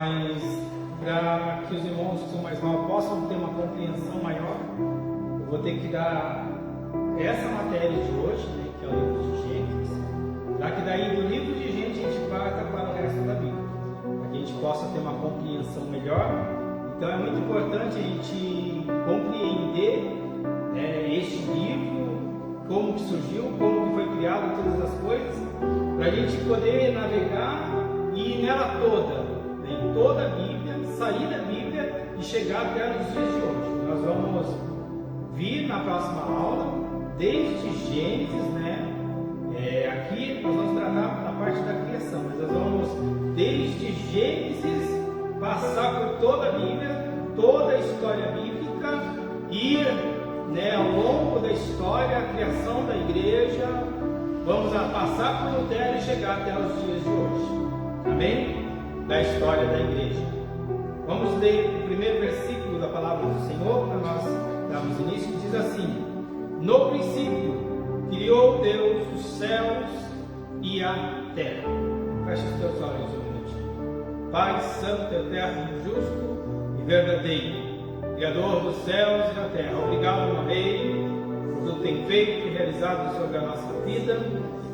Mas para que os irmãos que são mais novos possam ter uma compreensão maior, eu vou ter que dar essa matéria de hoje, né, que é o livro de Gênesis, para que daí do livro de Gênesis a gente parta para o resto da Bíblia, para que a gente possa ter uma compreensão melhor. Então é muito importante a gente compreender este livro, como que surgiu, como que foi criado, todas as coisas, para a gente poder navegar e ir nela toda, em toda a Bíblia, sair da Bíblia e chegar até os dias de hoje. Nós vamos vir na próxima aula, desde Gênesis, né? Aqui nós vamos tratar a parte da criação, mas nós vamos desde Gênesis passar por toda a Bíblia, toda a história bíblica, ir, né, ao longo da história, a criação da igreja. Vamos passar por Lutero e chegar até os dias de hoje. Amém? Da história da igreja. Vamos ler o primeiro versículo da palavra do Senhor para nós darmos início, que diz assim: no princípio criou Deus os céus e a terra. Feche os teus olhos um minutinho. Pai santo, eterno, justo e verdadeiro, Criador dos céus e da terra, obrigado, meu Rei, por tudo que tem feito e realizado sobre a nossa vida.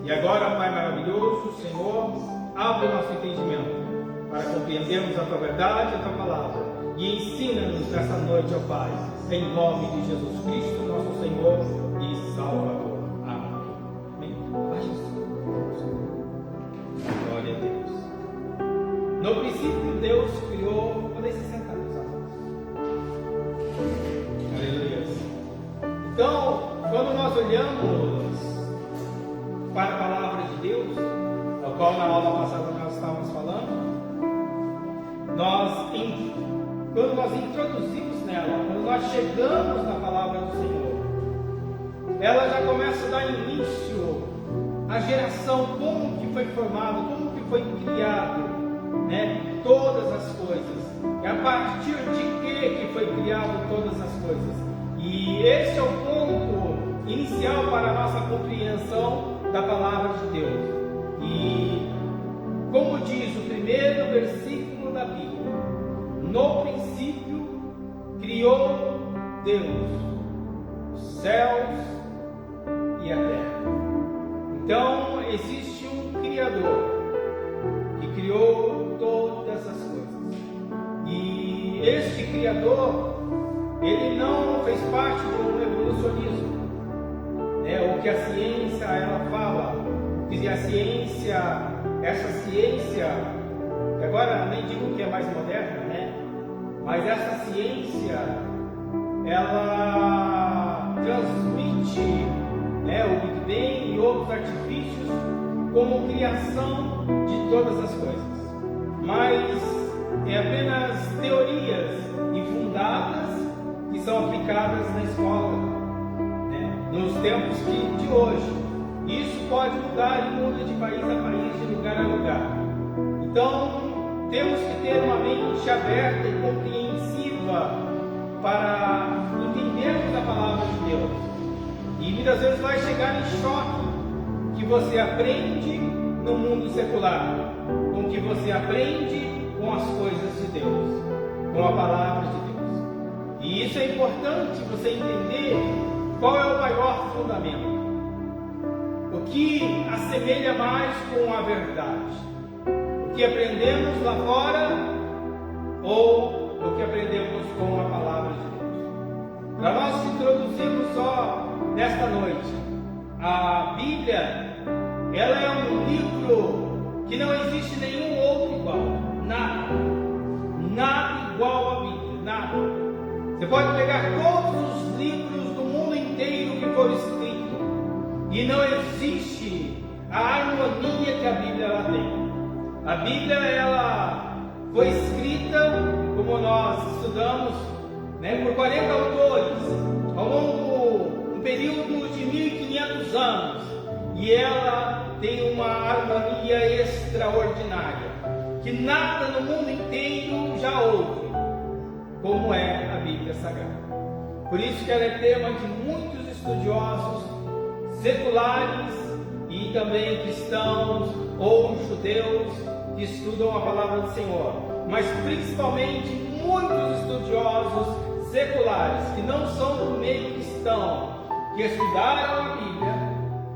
E agora, Pai maravilhoso, Senhor, abre o nosso entendimento para compreendermos a tua verdade, a tua palavra, e ensina-nos nessa noite, ó Pai, em nome de Jesus Cristo, nosso Senhor e Salvador. Amém. Glória a Deus. No princípio, Deus criou. Podem se sentar, meus amados. Aleluia. Então, quando nós olhamos para a palavra de Deus, a qual na aula passada nós estávamos falando, quando nós introduzimos nela, quando nós chegamos na palavra do Senhor, ela já começa a dar início à geração, como que foi formado, como que foi criado, né? Todas as coisas. E a partir de que foi criado todas as coisas. E esse é o ponto inicial para a nossa compreensão da palavra de Deus. E como diz o primeiro versículo da Bíblia, no princípio criou Deus os céus e a terra. Então existe um Criador que criou todas as coisas. E este Criador, ele não fez parte do evolucionismo, o que a ciência ela fala, que a ciência, essa ciência, agora nem digo que é mais moderna, né? Mas essa ciência, ela transmite, o Big Bang e outros artifícios como criação de todas as coisas. Mas é apenas teorias infundadas que são aplicadas na escola, nos tempos de hoje. Isso pode mudar e muda de país a país, de lugar a lugar. Então, temos que ter uma mente aberta e compreensiva para entendermos a palavra de Deus. E muitas vezes vai chegar em choque que você aprende no mundo secular, com o que você aprende com as coisas de Deus, com a palavra de Deus. E isso é importante você entender qual é o maior fundamento. O que assemelha mais com a verdade? O que aprendemos lá fora ou o que aprendemos com a palavra de Deus? Para nós introduzirmos só nesta noite, a Bíblia, ela é um livro que não existe nenhum outro igual. Nada igual à Bíblia, nada. Você pode pegar todos os livros do mundo inteiro que foram escritos e não existe a harmonia que a Bíblia ela tem. A Bíblia ela foi escrita, como nós estudamos, por 40 autores ao longo de um período de 1500 anos, e ela tem uma harmonia extraordinária que nada no mundo inteiro já houve, como é a Bíblia Sagrada. Por isso que ela é tema de muitos estudiosos seculares e também cristãos ou judeus que estudam a palavra do Senhor. mas principalmente muitos estudiosos seculares que não são do meio cristão, que estudaram a Bíblia,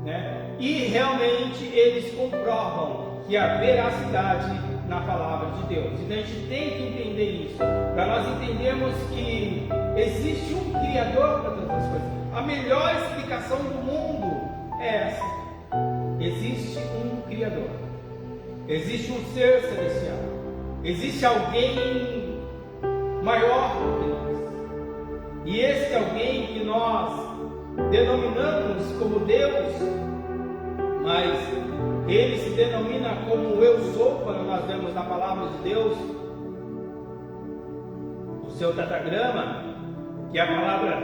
né? E realmente eles comprovam que há veracidade na palavra de Deus. Então a gente tem que entender isso, para nós entendermos que existe um Criador para todas as coisas. A melhor explicação do mundo é essa: existe um Criador, existe um ser celestial, existe alguém maior do que nós, e esse alguém que nós denominamos como Deus, mas ele se denomina como eu sou, quando nós vemos na palavra de Deus o seu tetragrama, que é a palavra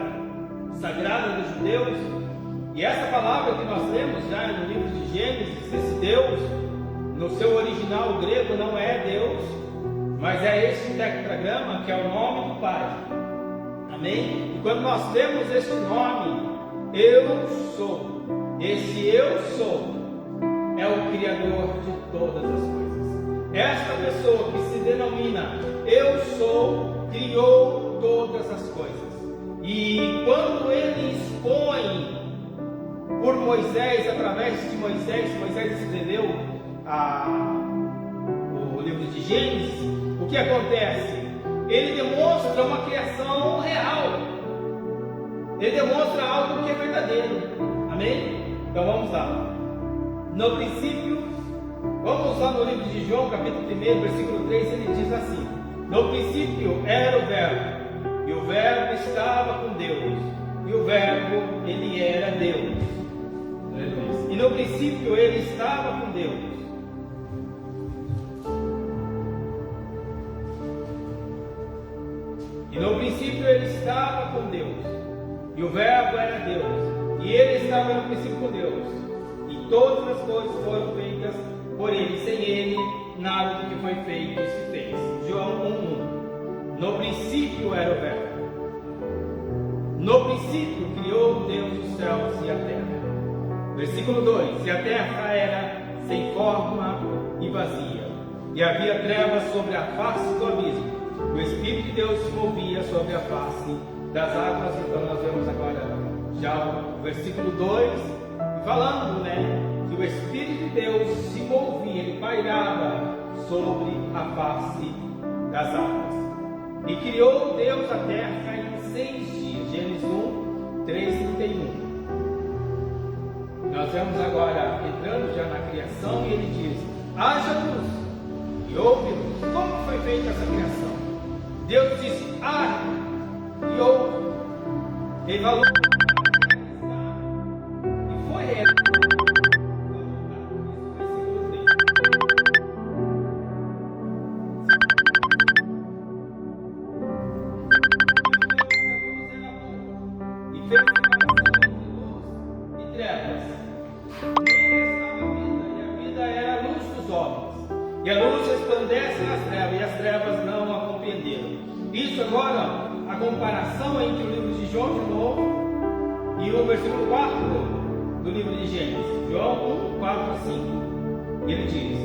sagrada dos judeus. E essa palavra que nós lemos já no livro de Gênesis, esse Deus, no seu original grego, não é Deus, mas é esse tetragrama que é o nome do Pai. Amém? E quando nós temos este nome, eu sou, esse eu sou é o Criador de todas as coisas. Esta pessoa que se denomina eu sou, criou todas as coisas. E quando ele expõe por Moisés, através de Moisés escreveu o livro de Gênesis, o que acontece? Ele demonstra uma criação real, ele demonstra algo que é verdadeiro. Amém? Então vamos lá. No princípio, vamos lá no livro de João, capítulo 1, versículo 3, ele diz assim: no princípio era o Verbo, e o Verbo estava com Deus, e o Verbo, ele era Deus. E no princípio ele estava com Deus. E no princípio ele estava com Deus, e o Verbo era Deus, e ele estava no princípio com Deus. E todas as coisas foram feitas por ele, sem ele nada do que foi feito se fez. João 1:1. No princípio era o Verbo. No princípio criou Deus os céus e a terra. Versículo 2: e a terra era sem forma e vazia, e havia trevas sobre a face do abismo. O Espírito de Deus se movia sobre a face das águas. Então nós vemos agora já o versículo 2, falando, que o Espírito de Deus se movia, ele pairava sobre a face das águas. E criou Deus a terra em 6 dias. Gênesis 1:3-31. Nós vemos agora entrando já na criação, e ele diz: haja luz, e houve luz. Como foi feita essa criação? Deus disse: haja, e houve. Ele falou, e foi realizado. E a luz resplandece nas trevas, e as trevas não a compreenderam. Isso agora, a comparação entre o livro de João de novo e o versículo 4 do livro de Gênesis. João 1:4-5. Ele diz: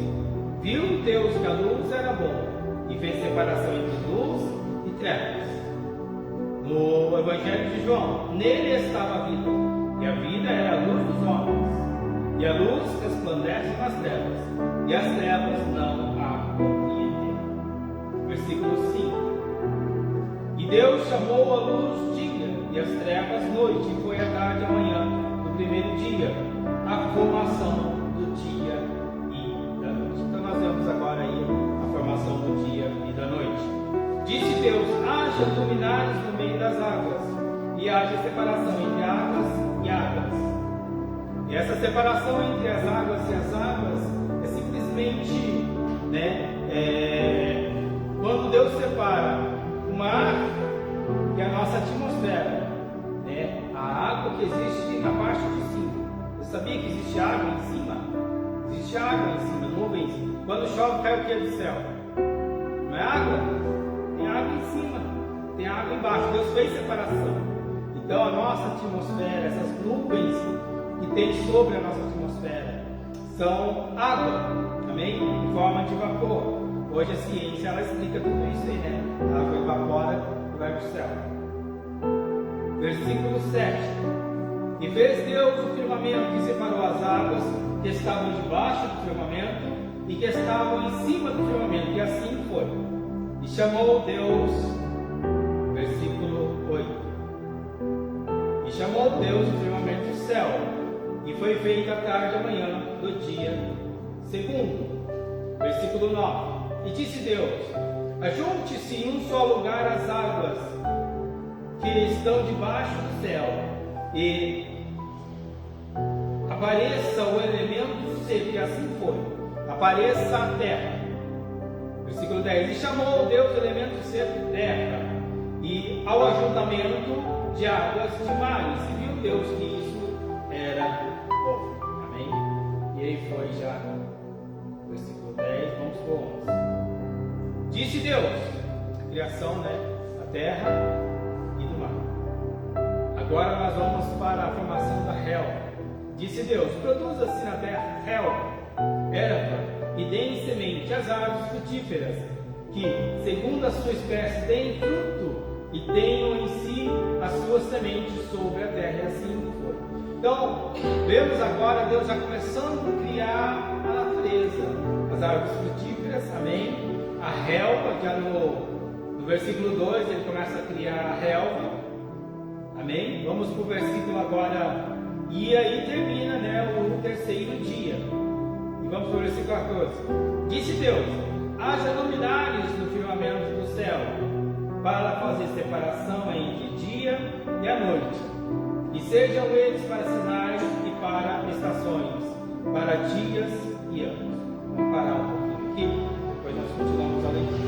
viu Deus que a luz era boa, e fez separação entre luz e trevas. No Evangelho de João, nele estava a vida, e a vida era a luz dos homens. E a luz resplandece nas trevas, e as trevas não a compreenderam. Versículo 5. E Deus chamou a luz dia, e as trevas noite, e foi a tarde e a manhã do primeiro dia, a formação do dia e da noite. Então nós vemos agora aí a formação do dia e da noite. Disse Deus: haja luminares no meio das águas, e haja separação entre águas e águas. E essa separação entre as águas e as águas é simplesmente, quando Deus separa uma água, que é a nossa atmosfera, a água que existe na parte de cima. Você sabia que existe água em cima? Existe água em cima, nuvens. Quando chove, cai o que do céu? Não é água? Tem água em cima, tem água embaixo. Deus fez separação. Então a nossa atmosfera, essas nuvens que tem sobre a nossa atmosfera, são água, amém? Em forma de vapor. Hoje a ciência ela explica tudo isso aí, né? A água evapora e vai para o céu. Versículo 7. E fez Deus o firmamento que separou as águas que estavam debaixo do firmamento e que estavam em cima do firmamento, e assim foi. E chamou Deus, versículo 8. E chamou Deus o firmamento do céu, e foi feita a tarde e a manhã do dia segundo. Versículo 9. E disse Deus: ajunte-se em um só lugar as águas que estão debaixo do céu, e apareça o elemento seco, e assim foi. Apareça a terra. Versículo 10. E chamou Deus o elemento seco terra, e ao ajuntamento de águas de mares, e viu Deus que isso era bom. Amém? E aí foi já. Versículo 10, vamos para o 11. Disse Deus, criação, né, da terra e do mar. Agora nós vamos para a afirmação da relva. Disse Deus: produza-se na terra relva, erva, e deem semente às árvores frutíferas, que, segundo a sua espécie, deem fruto, e tenham em si as suas sementes sobre a terra, e assim foi. Então, vemos agora Deus já começando a criar a natureza, as árvores frutíferas, amém? A relva, já no versículo 2, ele começa a criar a relva, amém? Vamos para o versículo agora, e aí termina, né, o terceiro dia. E vamos para o versículo 14. Disse Deus: haja luminares no firmamento do céu, para fazer separação entre dia e a noite, e sejam eles para sinais e para estações, para dias e anos. Vamos parar um pouquinho aqui, depois nós continuamos a leitura.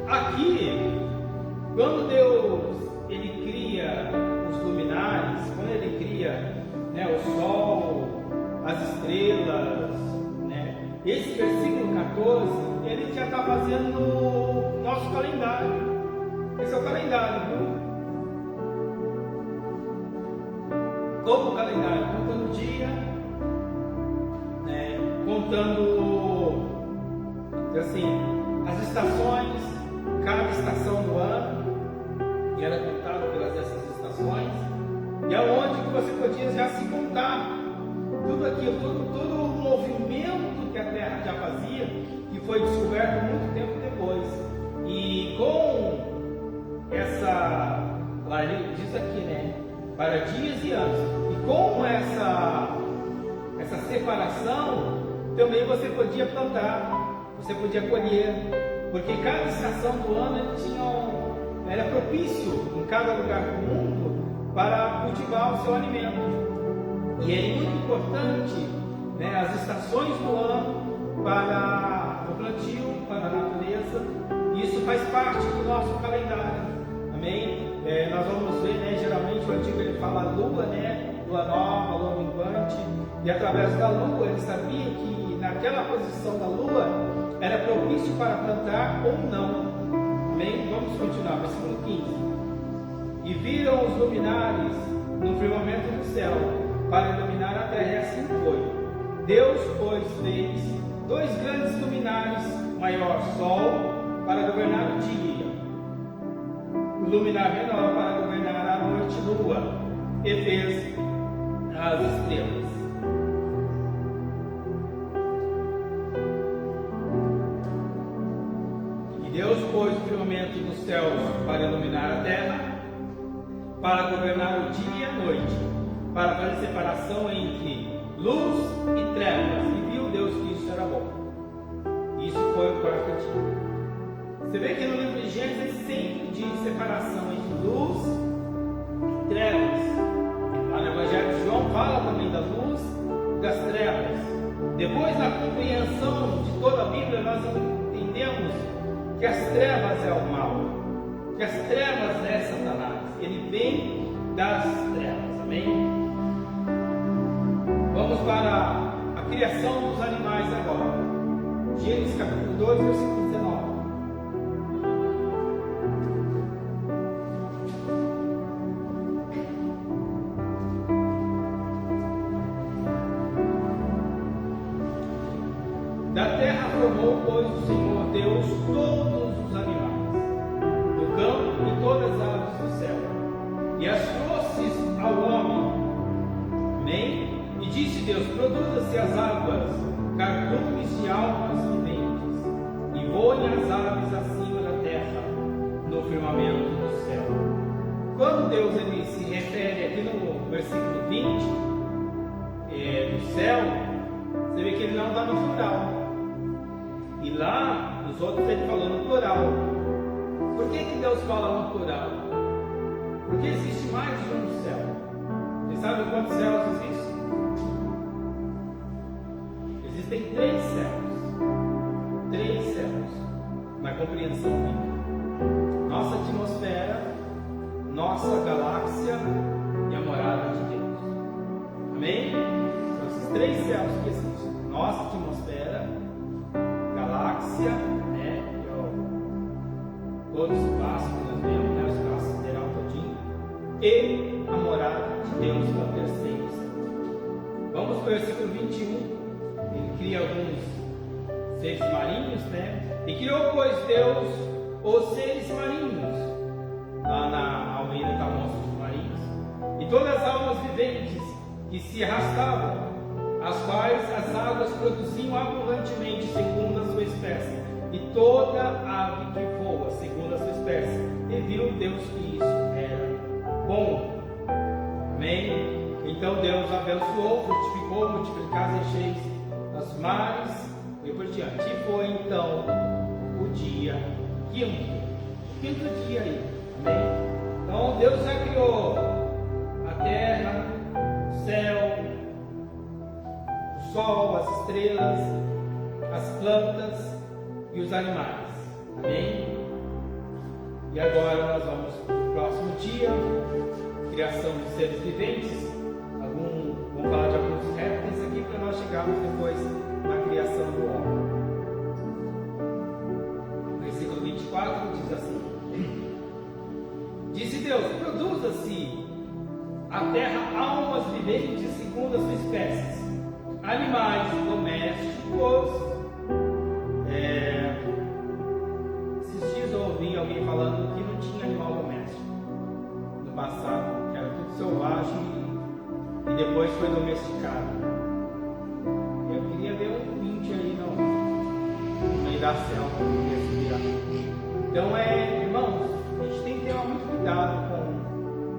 Aqui, quando Deus ele cria os luminares, quando ele cria, né, o sol, as estrelas, né, esse versículo 14, ele já está fazendo o nosso calendário. Esse é o calendário, viu? Como o calendário, contando o dia, né, contando assim, as estações, cada estação do ano, e era contado pelas essas estações, e aonde que você podia já se contar tudo aquilo, todo o movimento que a Terra já fazia, que foi descoberto muito tempo depois. E com essa, lá ele diz aqui, né, para dias e anos, e com essa separação, também você podia plantar, você podia colher, porque cada estação do ano era propício em cada lugar do mundo para cultivar o seu alimento. E é muito importante, né, as estações do ano para o plantio, para a natureza. Isso faz parte do nosso calendário. Amém? Nós vamos ver, né, geralmente o antigo ele fala lua, né, lua nova, lua minguante, e através da lua ele sabia que naquela posição da lua era propício para plantar ou não. Amém? Vamos continuar, versículo 15. E viram os luminares no firmamento do céu para iluminar a terra, e assim foi. Deus, pois, fez dois grandes luminares, maior sol para governar o dia, o luminar menor para governar a noite, lua, e fez as estrelas. E Deus pôs o firmamento dos céus para iluminar a terra, para governar o dia e a noite, para fazer separação entre luz e trevas, e viu Deus que isso era bom. Isso foi o quarto dia. Você vê que no livro de Gênesis sempre diz separação entre luz e trevas. Lá no Evangelho de João fala também da luz e das trevas. Depois, na compreensão de toda a Bíblia, nós entendemos que as trevas é o mal, que as trevas é Satanás. Ele vem das trevas. Amém? Vamos para a criação dos animais agora. Gênesis capítulo 2, versículo 19. Da terra põe as aves acima da terra, no firmamento do céu. Quando Deus ele se refere aqui no versículo 20, do céu, você vê que ele não está no plural. E lá, nos outros, ele falou no plural. Por que Deus fala no plural? Porque existe mais de um céu. Você sabe quantos céus existem? Existem 3 céus. 3 céus. Na compreensão bíblica. Nossa atmosfera, nossa galáxia e a morada de Deus. Amém? São esses 3 céus que existem. Nossa atmosfera, galáxia, né? Todo o espaço que nós vemos, né? O espaço sideral todinho. E a morada de Deus, que é o terceiro céu. Vamos para o versículo 21. Ele cria alguns seres marinhos, né? E criou, pois, Deus os seres marinhos. Lá na Almeida está monstros marinhos. E todas as almas viventes que se arrastavam, as quais as águas produziam abundantemente segundo a sua espécie, e toda ave que voa segundo a sua espécie. E viu Deus que isso era bom. Amém? Então Deus abençoou, frutificou, multiplicasse e encheis os mares e por diante. E foi então o dia quinto. O quinto dia aí. Amém? Então Deus já criou a terra, o céu, o sol, as estrelas, as plantas e os animais. Amém? E agora nós vamos para o próximo dia, criação dos seres viventes. Vamos falar de alguns répteis aqui para nós chegarmos depois na criação do homem. Versículo 24 diz assim: Disse Deus: produza-se a terra almas viventes segundo as suas espécies, animais domésticos. Esses dias eu ouvi alguém falando que não tinha animal doméstico no passado, que era tudo selvagem e depois foi domesticado. Eu queria ver um 20 aí no meio da selva, que ia se virar. Então irmãos, a gente tem que ter muito cuidado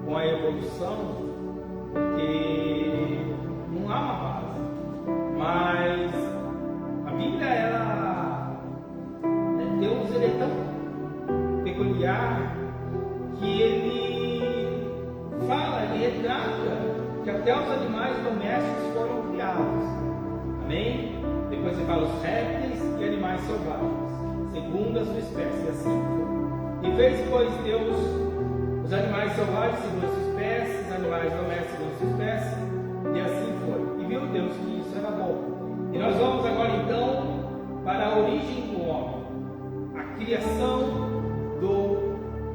com a evolução, porque não há uma base. Mas a Bíblia, Deus ele é tão peculiar que ele fala, ele retrata que até os animais domésticos foram criados. Amém? Depois ele fala os répteis e animais selvagens, segundo a sua espécie, assim foi. E fez, pois, Deus os animais selvagens segundo a sua espécie, os animais domésticos segundo a sua espécie, e assim foi. E viu Deus que isso era bom. E nós vamos agora então para a origem do homem, a criação do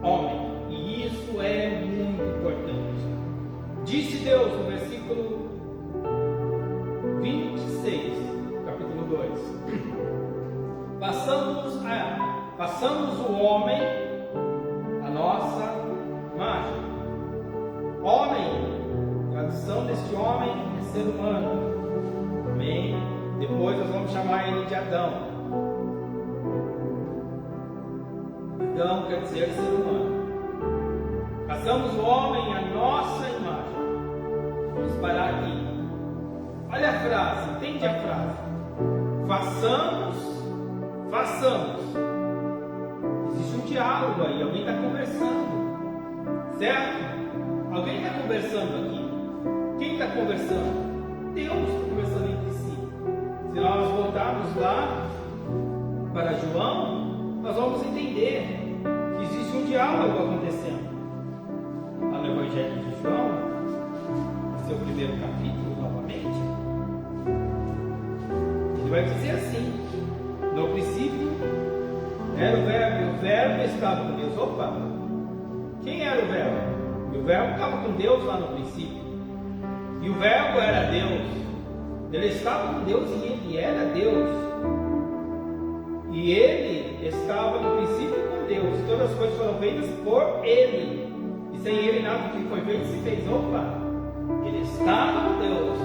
homem. E isso é muito importante. Disse Deus no versículo 26, capítulo 2: Façamos o homem a nossa imagem. Homem, tradução deste homem é ser humano. Amém? Depois nós vamos chamar ele de Adão. Adão quer dizer ser humano. Façamos o homem a nossa imagem. Vamos parar aqui. Olha a frase, entende a frase? Façamos. Existe um diálogo aí, alguém está conversando. Certo? Alguém está conversando aqui. Quem está conversando? Deus está conversando entre si. Se nós voltarmos lá para João, nós vamos entender que existe um diálogo acontecendo. Lá no Evangelho de João, no seu primeiro capítulo, novamente, ele vai dizer assim: no princípio era o Verbo, e o Verbo estava com Deus. Opa! Quem era o Verbo? E o Verbo estava com Deus lá no princípio. E o Verbo era Deus. Ele estava com Deus e ele era Deus. E ele estava no princípio com Deus. Todas as coisas foram feitas por ele. E sem ele nada que foi feito se fez. Opa! Ele estava com Deus.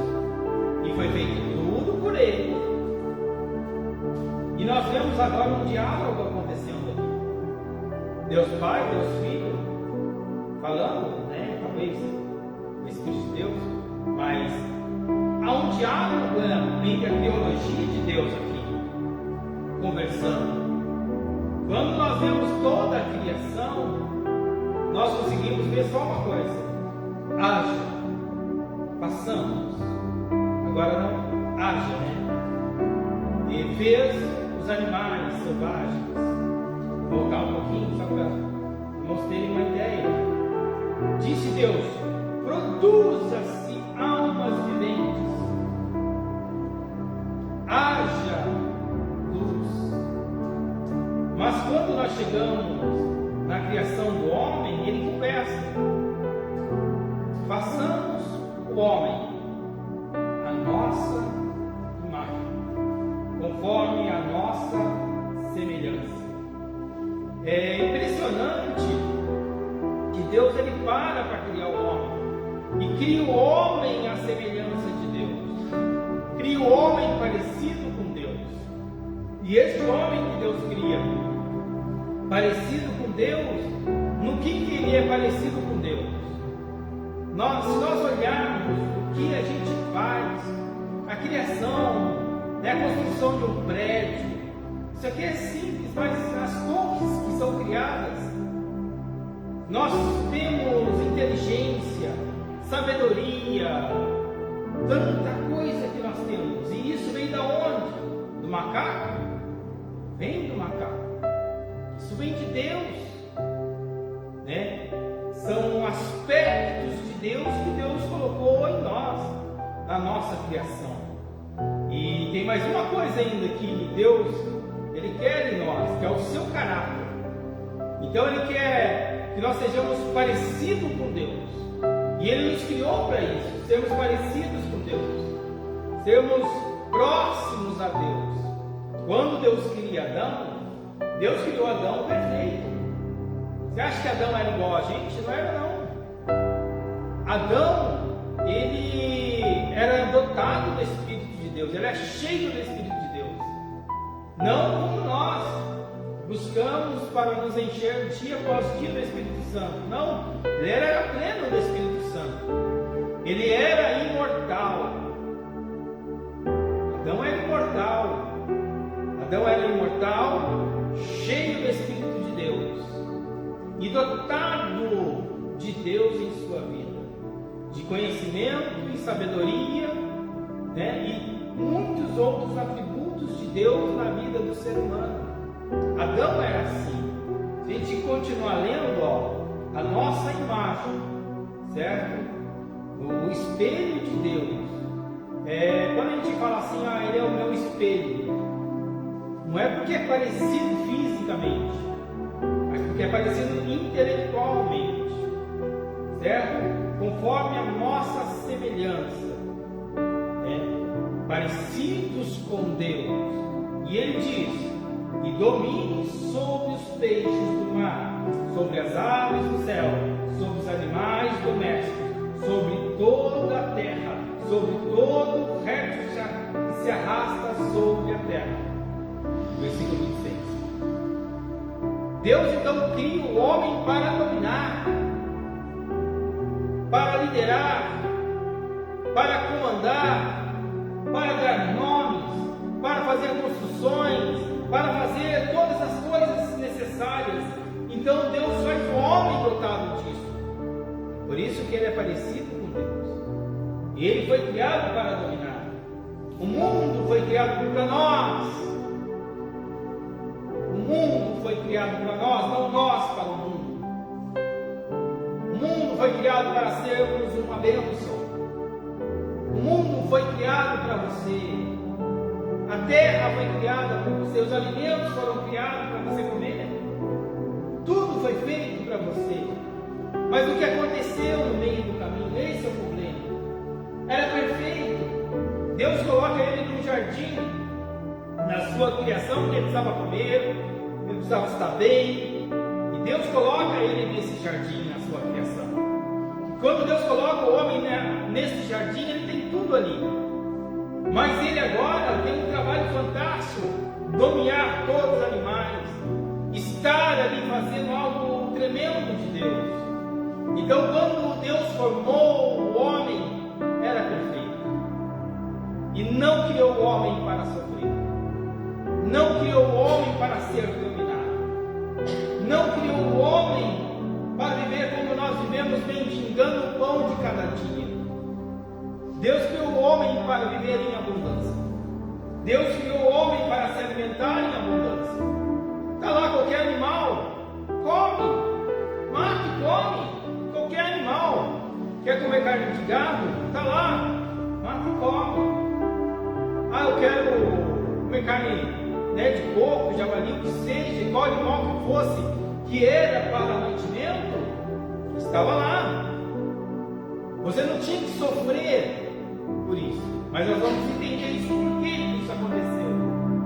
E foi feito tudo por ele. E nós vemos agora um diálogo acontecendo aqui. Deus Pai, Deus Filho, falando, né? Talvez o Espírito de Deus, mas há um diálogo entre a teologia de Deus aqui, conversando. Quando nós vemos toda a criação, nós conseguimos ver só uma coisa: haja, passamos. Agora não haja, né? E fez os animais selvagens. Vou voltar um pouquinho só para irmãos terem uma ideia. Disse Deus: produza-se almas viventes, haja luz. Mas quando nós chegamos na criação do homem, ele começa: façamos o homem a nossa imagem, conforme a nossa semelhança. É impressionante que Deus ele para criar o homem e cria o homem à semelhança de Deus, cria o homem parecido com Deus. E esse homem que Deus cria parecido com Deus, no que ele é parecido com Deus? Se nós olharmos o que a gente faz, a criação, né, a construção de um prédio, isso aqui é simples, mas as torres que são criadas, nós temos inteligência, sabedoria, tanta coisa que nós temos. E isso vem da onde? Do macaco? Vem do macaco. Isso vem de Deus, né? São aspectos de Deus que Deus colocou em nós, na nossa criação. E tem mais uma coisa ainda que Deus ele quer em nós, que é o seu caráter. Então ele quer que nós sejamos parecidos com Deus. E ele nos criou para isso, sermos parecidos com Deus, sermos próximos a Deus. Quando Deus cria Adão, Deus criou Adão perfeito. Você acha que Adão era igual a gente? Não era, não. Adão, ele era dotado do Espírito de Deus, ele é cheio do Espírito de Deus. Não como nós buscamos para nos encher dia após dia do Espírito Santo. Não, ele era pleno do Espírito Santo. Ele era imortal. Adão era imortal. Adão era imortal, cheio do Espírito de Deus e dotado de Deus em sua vida, de conhecimento e sabedoria, né? E muitos outros atributos de Deus na vida do ser humano. Adão era assim. Se a gente continuar lendo, a nossa imagem, certo? O espelho de Deus. Quando a gente fala assim, ele é o meu espelho, não é porque é parecido fisicamente, mas porque é parecido intelectualmente, certo? Conforme a nossa semelhança, parecidos com Deus. E ele diz: e domine sobre os peixes do mar, sobre as aves do céu, sobre os animais domésticos, sobre toda a terra, sobre todo o réptil que se arrasta sobre a terra. Versículo 26. Deus então cria o homem para dominar, para liderar, para comandar, para dar nomes, para fazer construções, para fazer todas as coisas necessárias. Então Deus faz o homem dotado disso. Por isso que ele é parecido com Deus. E ele foi criado para dominar. O mundo foi criado para nós. O mundo foi criado para nós, não nós para o mundo. O mundo foi criado para sermos uma bênção. O mundo foi criado para você. A terra foi criada para você. Os alimentos foram criados para você comer. Tudo foi feito para você. Mas o que aconteceu no meio do caminho? Esse é o problema. Era perfeito. Deus coloca ele num jardim, na sua criação, que ele precisava comer, ele precisava estar bem. E Deus coloca ele nesse jardim, na sua criação. E quando Deus coloca o homem nesse jardim, ele tem tudo ali. Mas ele agora tem um trabalho fantástico: dominar todos os animais, estar ali fazendo algo tremendo de Deus. Então, quando Deus formou o homem, era perfeito. E não criou o homem para sofrer. Não criou o homem para ser dominado. Não criou o homem para viver como nós vivemos, mendigando o pão de cada dia. Deus criou o homem para viver em abundância. Deus criou o homem para se alimentar em abundância. Está lá qualquer animal, come, mata e come. Qualquer animal quer comer carne de gado, está lá, mata e come. Ah, eu quero comer carne, né, de porco, javali, que seja, qual animal que fosse, que era para mantimento, estava lá. Você não tinha que sofrer por isso, mas nós vamos entender isso, por que isso aconteceu.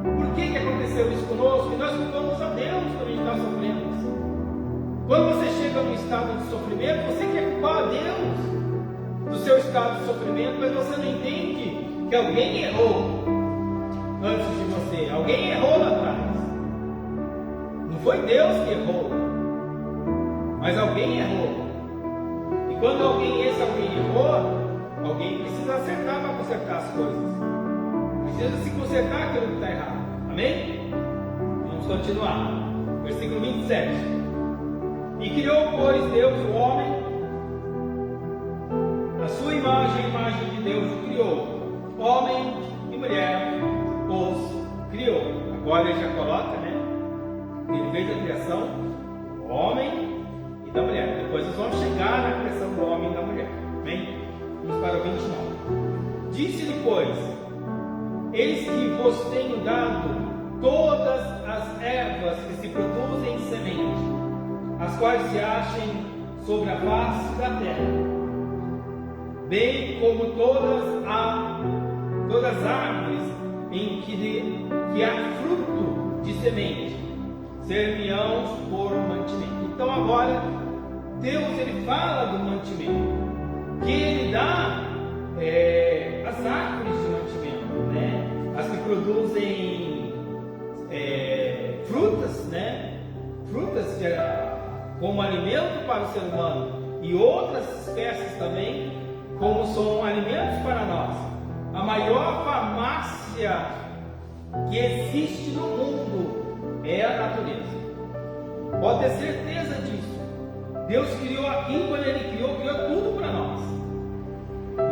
Por que aconteceu isso conosco? E nós culpamos a Deus quando nós sofremos. Quando você chega num estado de sofrimento, você quer culpar a Deus do seu estado de sofrimento, mas você não entende que alguém errou antes de você. Alguém errou lá atrás. Não foi Deus que errou, mas alguém errou. E quando alguém errou, alguém precisa acertar para consertar as coisas. Precisa se consertar aquilo que está errado. Amém? Vamos continuar. Versículo 27. E criou, pois, Deus o homem, a sua imagem, a imagem de Deus o criou. Homem e mulher os criou. Agora ele já coloca, né? Ele fez a criação do homem e da mulher. Depois nós vamos chegar na criação do homem e da mulher. Amém? Vamos para o 29. Disse-lhe, pois: eis que vos tenho dado todas as ervas que se produzem semente, as quais se achem sobre a face da terra, bem como todas as árvores em que há fruto de semente, ser-me-ão por mantimento. Então agora Deus ele fala do mantimento, que ele dá as árvores de mantimento, né? As que produzem frutas, né? Frutas como alimento para o ser humano, e outras espécies também como são alimentos para nós. A maior farmácia que existe no mundo é a natureza. Pode ter certeza disso. Deus criou aqui, quando Ele criou tudo para nós.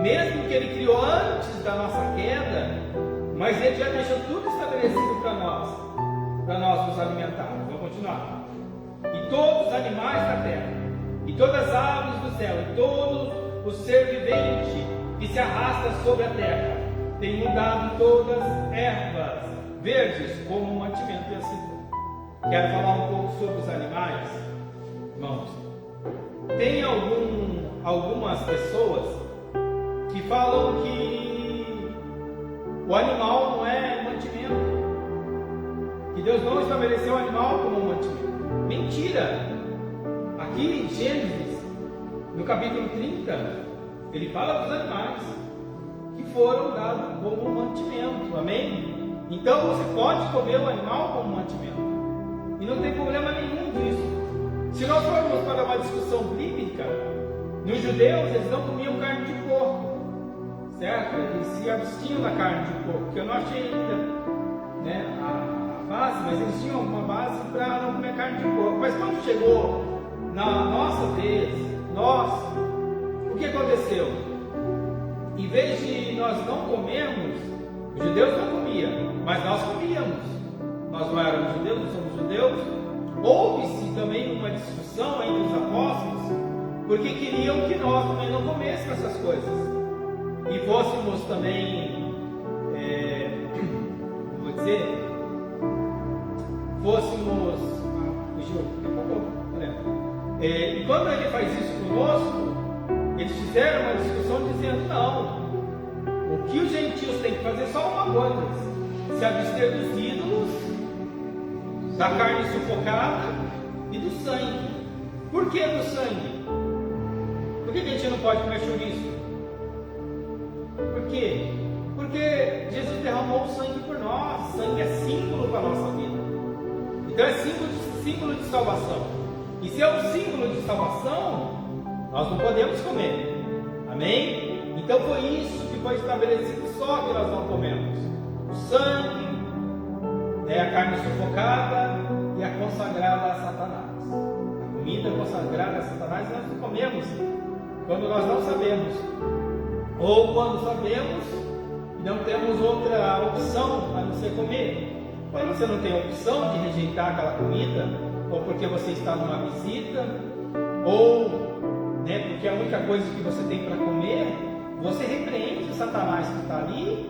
Mesmo que Ele criou antes da nossa queda, mas Ele já deixou tudo estabelecido para nós nos alimentarmos. Vamos continuar. E todos os animais da terra, e todas as aves do céu, e todo o ser vivente que se arrasta sobre a terra, tem mudado todas ervas verdes como mantimento e assim. Quero falar um pouco sobre os animais, irmãos. Tem algumas pessoas que falam que o animal não é mantimento, que Deus não estabeleceu o animal como mantimento. Mentira! Aqui em Gênesis, no capítulo 30, ele fala dos animais que foram dados como mantimento. Amém? Então você pode comer o animal como mantimento. E não tem problema nenhum disso. Se nós formos para uma discussão bíblica, nos judeus eles não comiam carne de porco, certo? Eles se abstinham da carne de porco, que eu não achei ainda, né, a base, mas eles tinham uma base para não comer carne de porco. Mas quando chegou na nossa vez, o que aconteceu? Em vez de nós não comermos, os judeus não comiam, mas nós comíamos. Nós não éramos judeus, não somos judeus. Houve-se também uma discussão entre os apóstolos, porque queriam que nós também não comêssemos essas coisas e fôssemos também, e quando ele faz isso conosco, eles fizeram uma discussão dizendo: não, o que os gentios têm que fazer é só uma coisa: se abster dos ídolos, da carne sufocada e do sangue. Por que do sangue? Por que a gente não pode comer chouriço? Por quê? Porque Porque Jesus derramou o sangue por nós. Sangue é símbolo para a nossa vida. Então é símbolo de salvação. E se é um símbolo de salvação, nós não podemos comer. Amém? Então foi isso que foi estabelecido, só que nós não comemos. O sangue, a carne sufocada e a consagrada a Satanás. A comida consagrada a Satanás nós não comemos quando nós não sabemos. Ou quando sabemos e não temos outra opção a não ser comer. Quando você não tem a opção de rejeitar aquela comida, ou porque você está numa visita, ou porque a única coisa que você tem para comer, você repreende o Satanás que está ali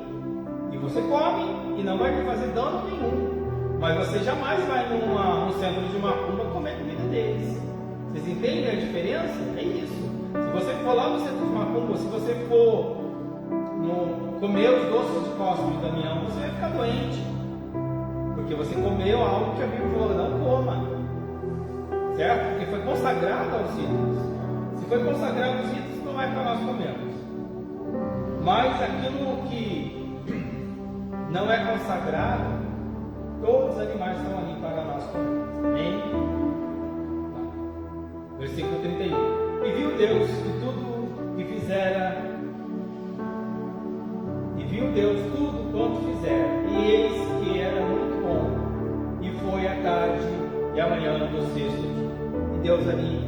e você come e não vai te fazer dano nenhum. Mas você jamais vai num centro de macumba comer comida deles. Vocês entendem a diferença? É isso. Se você for lá no centro de macumba, se você for comer os doces de Cosme e Damião, você vai ficar doente. Porque você comeu algo que a Bíblia falou, não coma. Certo? Porque foi consagrado aos ídolos. Se foi consagrado aos ídolos, não é para nós comermos. Mas aquilo que não é consagrado, todos os animais estão ali para nós comermos. Amém? Versículo 31. E viu Deus que tudo que fizera, e viu Deus tudo quanto fizera, e eis que era muito bom. E foi a tarde e a manhã do sexto dia. E Deus ali,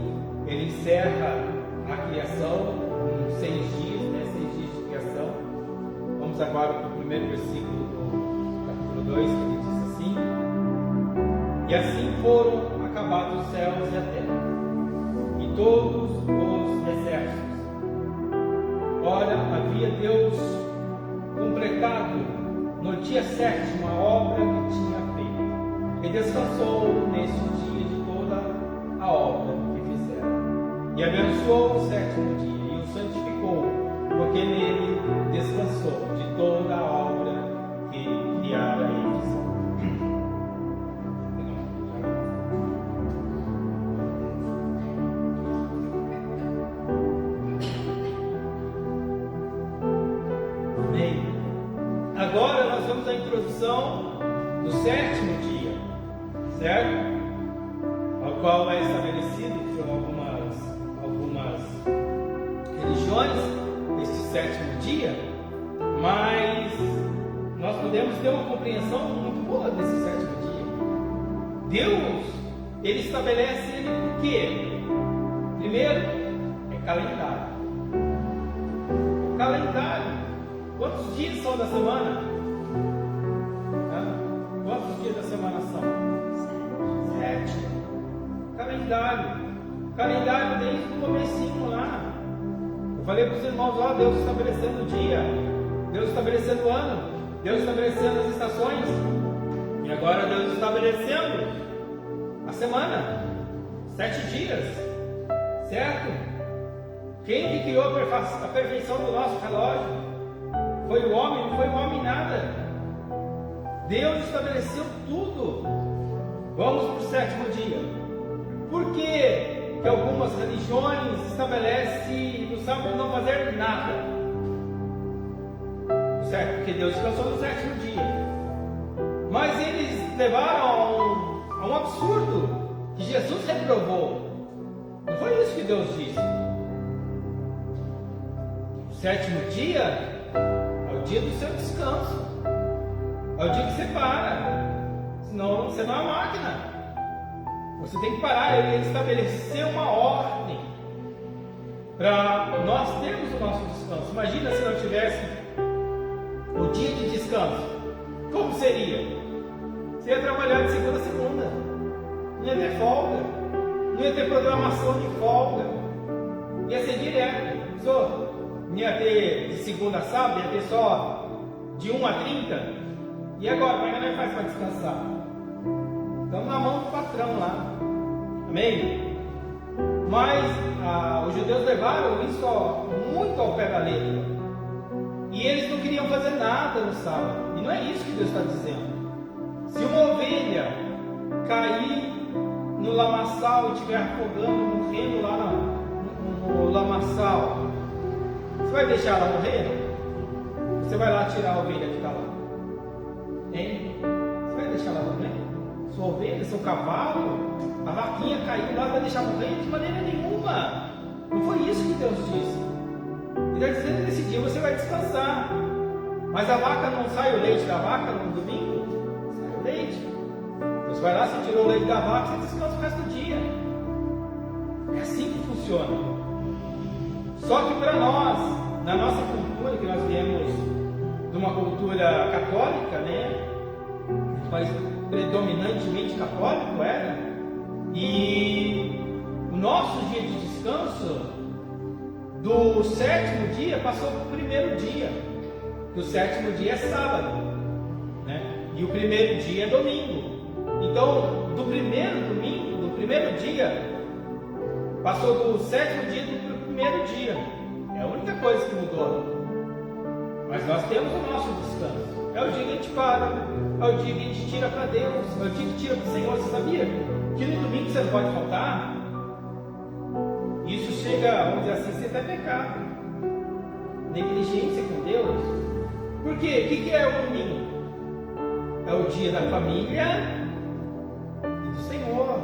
Ele encerra a criação em 6 dias, 6 dias de criação. Vamos agora para o primeiro versículo do capítulo 2, que ele diz assim: e assim foram acabados os céus e a terra, e todos os exércitos. Ora, havia Deus completado no dia 7º a obra que tinha feito, e descansou neste dia de toda a obra que fizera. E abençoou o 7º dia e o santificou, porque nele descansou de toda a obra que criara e fizera. Agora nós vamos à introdução do 7º dia, certo? Ao qual é estabelecido por algumas religiões este 7º dia, mas nós podemos ter uma compreensão muito boa desse 7º dia. Deus, Ele estabelece ele por quê? Primeiro, é calendário. Calendário. Quantos dias são da semana? Quantos dias da semana são? 7. Calendário. Calendário desde o comecinho lá. Eu falei para os irmãos lá, Deus estabelecendo o dia, Deus estabelecendo o ano, Deus estabelecendo as estações. E agora Deus estabelecendo a semana. 7 dias. Certo? Quem que criou a perfeição do nosso relógio? Foi o homem? Não foi o homem nada. Deus estabeleceu tudo. Vamos para o 7º dia. Por que algumas religiões estabelecem no sábado não fazer nada? Certo? Porque Deus descansou no 7º dia. Mas eles levaram a um absurdo que Jesus reprovou. Não foi isso que Deus disse. O 7º dia é o dia do seu descanso. É o dia que você para. Senão você não é uma máquina. Você tem que parar. Ele estabeleceu uma ordem para nós termos o nosso descanso. Imagina se não tivesse o dia de descanso. Como seria? Você ia trabalhar de segunda a segunda. Não ia ter folga. Não ia ter programação de folga. Ia ser direto. Não ia ter de segunda a sábado, ia ter só de 1 a 30. E agora, como é que nós faz para descansar? Estamos na mão do patrão lá. Amém? Mas os judeus levaram isso muito ao pé da letra. E eles não queriam fazer nada no sábado. E não é isso que Deus está dizendo. Se uma ovelha cair no lamaçal e estiver afogando, morrendo lá no lamaçal, você vai deixar ela morrer? Você vai lá tirar a ovelha que está lá? Hein? Você vai deixar lá morrer? Sua ovelha, seu cavalo, a vaquinha caiu lá, vai deixar morrer? De maneira nenhuma. Não foi isso que Deus disse. Ele está dizendo que nesse dia você vai descansar. Mas a vaca não sai o leite da vaca no domingo? Sai o leite. Você vai lá, você tirou o leite da vaca, você descansa o resto do dia. É assim que funciona. Só que para nós, na nossa cultura, que nós viemos de uma cultura católica, né? Mas predominantemente católico era, e o nosso dia de descanso do sétimo dia passou para o primeiro dia. O sétimo dia é sábado, né? E o primeiro dia é domingo. Então, do primeiro domingo, do primeiro dia, passou do sétimo dia para o primeiro dia. É a única coisa que mudou. Mas nós temos o nosso descanso. É o dia que a gente para, é o dia que a gente tira para Deus, é o dia que tira para o Senhor. Você sabia que no domingo você não pode faltar? Isso chega, vamos dizer assim, ser até pecado. Negligência com Deus. Por quê? O que é o domingo? É o dia da família e do Senhor.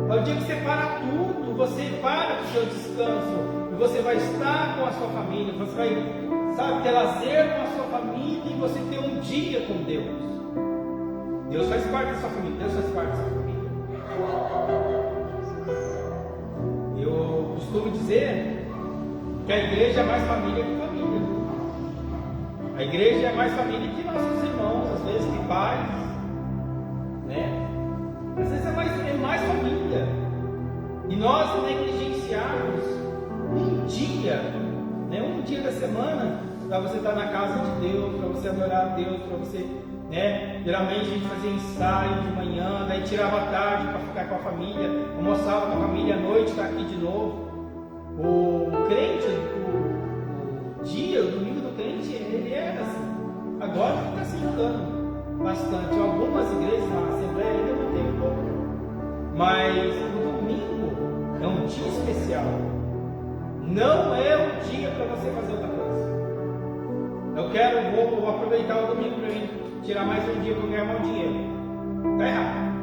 É o dia que você para tudo, você para o seu descanso, e você vai estar com a sua família, você vai, ter lazer com a sua família, e você ter um dia com Deus. Deus faz parte da sua família, Deus faz parte da sua família. Eu costumo dizer que a igreja é mais família que família. A igreja é mais família que nossos irmãos, às vezes que pais, né? Às vezes é mais família. E nós negligenciarmos um dia, né? Um dia da semana, para você estar na casa de Deus, para você adorar a Deus, para você, né? Geralmente a gente fazia ensaio de manhã, daí tirava a tarde para ficar com a família, almoçava com a família, à noite está aqui de novo. O crente, o domingo do crente, ele era assim. Agora está se mudando bastante. Algumas igrejas na Assembleia ainda mantém um pouco. Mas o domingo é um dia especial. Não é um dia para você fazer outra coisa. Vou aproveitar o domingo para mim tirar mais um dia para ganhar mais dinheiro. Está errado.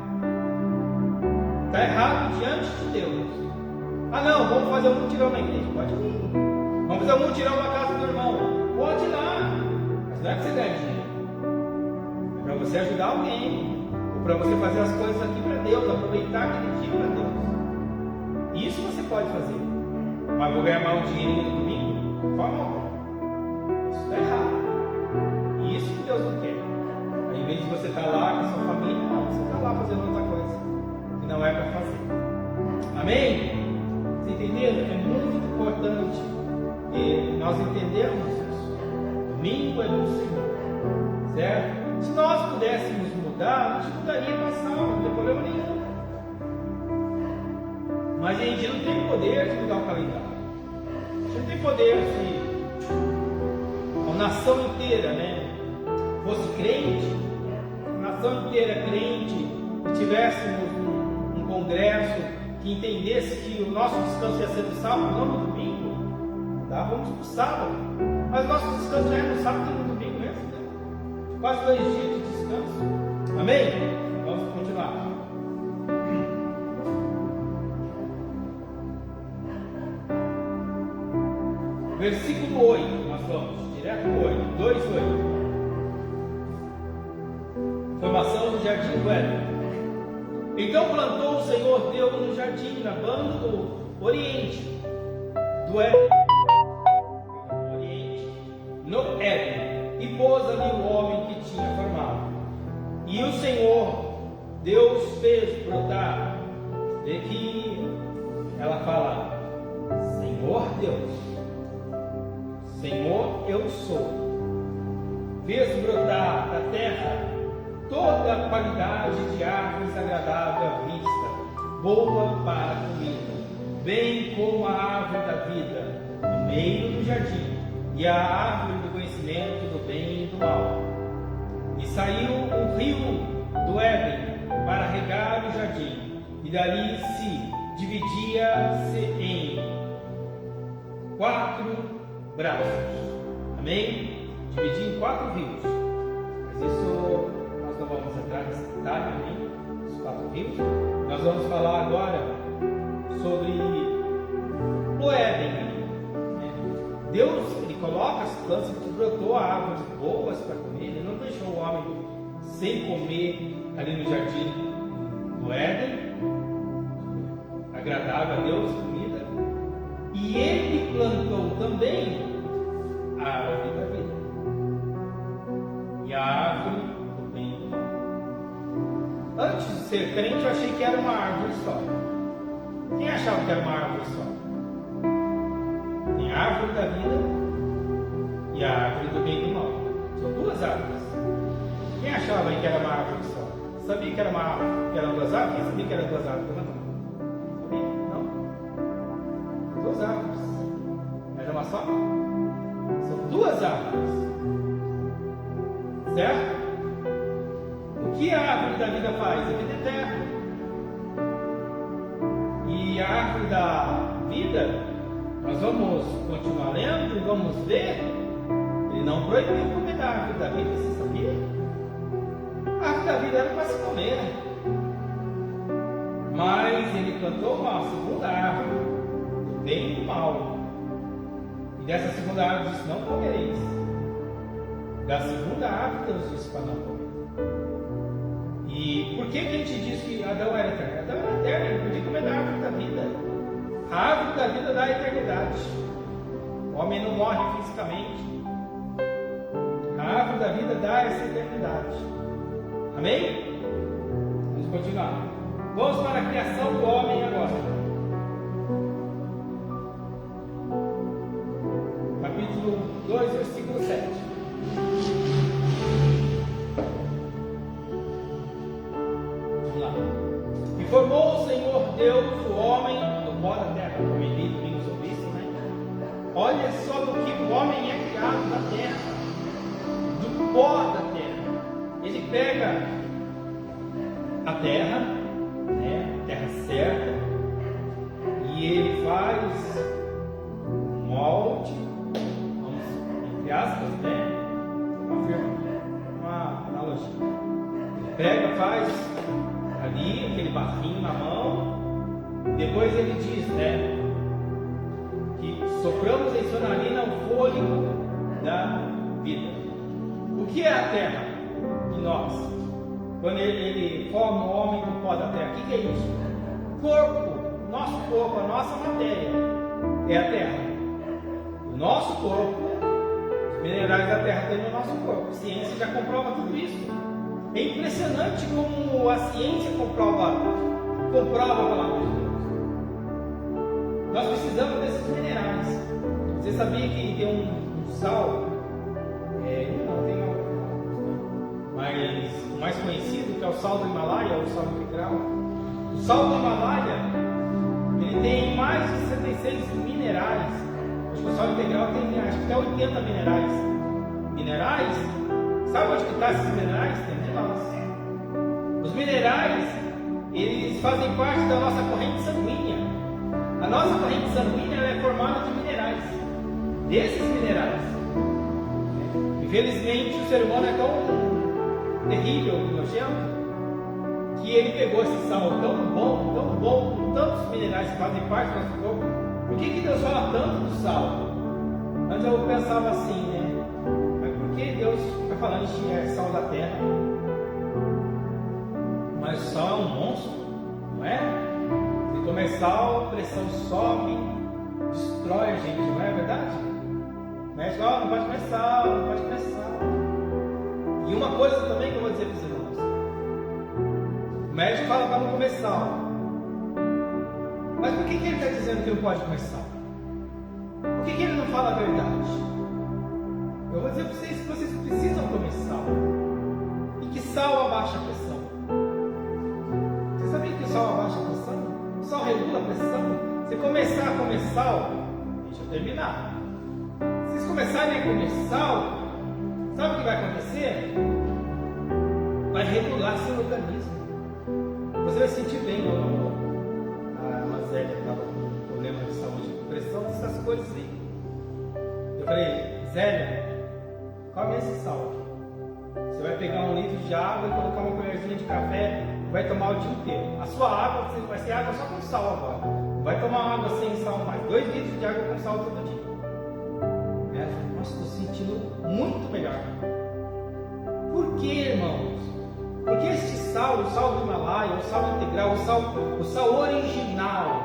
Está errado diante de Deus. Ah não, vamos fazer um mutirão na igreja. Pode vir. Vamos fazer um mutirão na casa do irmão. Pode ir lá. Mas não é que você ganha dinheiro. É para você ajudar alguém. Ou para você fazer as coisas aqui para Deus. Aproveitar aquele dia para Deus. Isso você pode fazer. Mas vou ganhar mais um dinheiro no domingo? De forma alguma. Isso está errado. E isso que Deus não quer. Ao invés de você estar lá com a sua família, não, você está lá fazendo outra coisa que não é para fazer. Amém? Você entenderam? É muito importante que nós entendemos isso. Domingo é do Senhor. Certo? Se nós pudéssemos mudar, a gente mudaria passado, não tem problema nenhum. Mas a gente não tem poder de mudar o calendário. A gente não tem poder se a nação inteira, né, fosse crente, a nação inteira crente, e tivéssemos um congresso que entendesse que o nosso descanso ia ser no sábado, não no domingo, dávamos para o sábado. Mas nosso descanso já é no sábado e no domingo mesmo, né? Quase 2 dias de descanso. Amém? Vamos continuar. Versículo 8, nós vamos direto no 8, 2:8. Formação do jardim do Éden. Então plantou o Senhor Deus no jardim, na banda do Oriente, do Éden, no Éden, e pôs ali o homem que tinha formado. E o Senhor Deus fez brotar. Vê que ela fala: Senhor Deus, Senhor eu sou. Fez brotar da terra toda a qualidade de árvores agradável à vista, boa para a comida, bem como a árvore da vida, no meio do jardim, e a árvore do conhecimento do bem e do mal. E saiu o rio do Éden para regar o jardim, e dali se dividia-se em 4 braços. Amém? dividir em 4 rios. Mas isso nós não vamos entrar nesse detalhe, amém? Os 4 rios. Nós vamos falar agora sobre o Éden. Né? Deus, ele coloca as plantas, que brotou a árvore boas para comer. Ele não deixou o homem sem comer ali no jardim do Éden, agradável a Deus, comida. E ele plantou também a árvore da vida e a árvore do bem e do mal. Antes de ser crente, eu achei que era uma árvore só. Quem achava que era uma árvore só? Tem a árvore da vida e a árvore do bem e do mal. São 2 árvores. Quem achava que era uma árvore só? Sabia que era uma árvore? Que eram 2 árvores? Quem sabia que eram 2 árvores? Sabia? Não? 2 árvores. Era uma só? São 2 árvores. Certo? O que a árvore da vida faz? A vida eterna. E a árvore da vida, nós vamos continuar lendo e vamos ver. Ele não proibiu comer da árvore da vida, você sabia? A árvore da vida era para se comer. Mas ele plantou uma segunda árvore, do bem e do mal. E dessa segunda árvore disse: não comereis. Da segunda árvore Deus disse para não comer. E por que a gente diz que Adão era eterno? Adão era eterno, ele podia comer da árvore da vida. A árvore da vida dá a eternidade. O homem não morre fisicamente. A árvore da vida dá essa eternidade. Amém? Vamos continuar. Vamos para a criação do homem agora. Capítulo 2, versículo 7. Vamos lá. E formou o Senhor Deus o homem do pó da terra. Como ele vimos sobre isso, né? Olha só do que o homem é criado da terra. Do pó da terra. Ele pega a terra, né? A terra certa, e ele faz um molde, entre aspas, né? Uma analogia. Ele pega, faz ali aquele barrinho na mão, depois ele diz, né? Que sopramos em sua narina o fôlego da vida. O que é a terra de nós? Quando ele forma o homem do pó da terra, o que é isso? Corpo, nosso corpo, a nossa matéria é a terra. O nosso corpo, os minerais da terra tem no nosso corpo. A ciência já comprova tudo isso. É impressionante como a ciência comprova a palavra de Deus. Nós precisamos desses minerais. Você sabia que tem um sal? Não tem mas o mais conhecido, que é o sal do Himalaia, o sal integral. O sal do Himalaia, ele tem mais de 66 minerais. Acho que o sal integral tem até 80 minerais. Minerais? Sabe onde que estão esses minerais? Tem de nós. Os minerais, eles fazem parte da nossa corrente sanguínea. A nossa corrente sanguínea ela é formada de minerais. Desses minerais. Infelizmente, o ser humano é tão terrível e nojento que ele pegou esse sal tão bom, com tantos minerais que fazem parte do nosso corpo. Por que Deus fala tanto do sal? Antes eu pensava assim, né? Mas por que Deus está falando de sal da terra? Mas o sal é um monstro, não é? Se comer sal, a pressão sobe, destrói a gente, não é verdade? O médico, não pode comer sal, não pode comer sal. E uma coisa também que eu vou dizer para os irmãos: o médico fala para não comer sal, mas por que ele está dizendo que não pode comer sal? Por que ele não fala a verdade? Eu vou dizer para vocês que vocês precisam comer sal, e que sal abaixa a pressão. Você sabia que o sal abaixa a pressão? O sal regula a pressão. Se começar a comer sal, deixa eu terminar. Se vocês começarem a comer sal, sabe o que vai acontecer? Vai regular seu organismo. Você vai se sentir bem ou não. A Mazélia estava com problema de saúde, com pressão, essas coisas aí. Eu falei: Zélia, Tome esse sal aqui. Você vai pegar 1 litro de água e colocar uma colherzinha de café, vai tomar o dia inteiro. A sua água vai ser água só com sal agora. Vai tomar água sem sal mais. 2 litros de água com sal todo dia. Nossa, estou sentindo muito melhor. Por que, irmãos? Porque este sal, o sal do Himalaia, o sal integral, o sal original,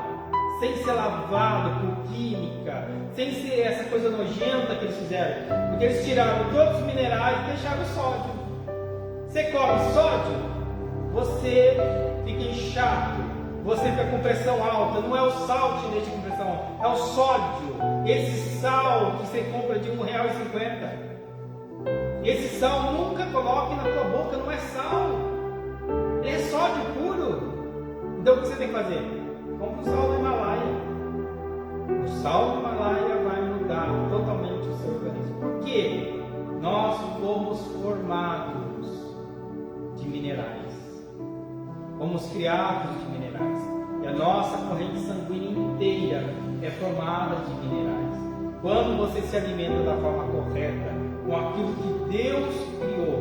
sem ser lavado por química, sem ser essa coisa nojenta que eles fizeram, porque eles tiraram todos os minerais e deixaram o sódio. Você come sódio, você fica inchado, você fica com pressão alta. Não é o sal que te deixa com pressão alta, é o sódio. Esse sal que você compra de R$1,50. Esse sal nunca coloque na tua boca, não é sal, é sódio puro. Então o que você tem que fazer? Compre o sal do Himalaia. O sal do Himalaia vai mudar totalmente o seu organismo. Por quê? Nós fomos formados de minerais. Fomos criados de minerais. E a nossa corrente sanguínea inteira é formada de minerais. Quando você se alimenta da forma correta, com aquilo que Deus criou,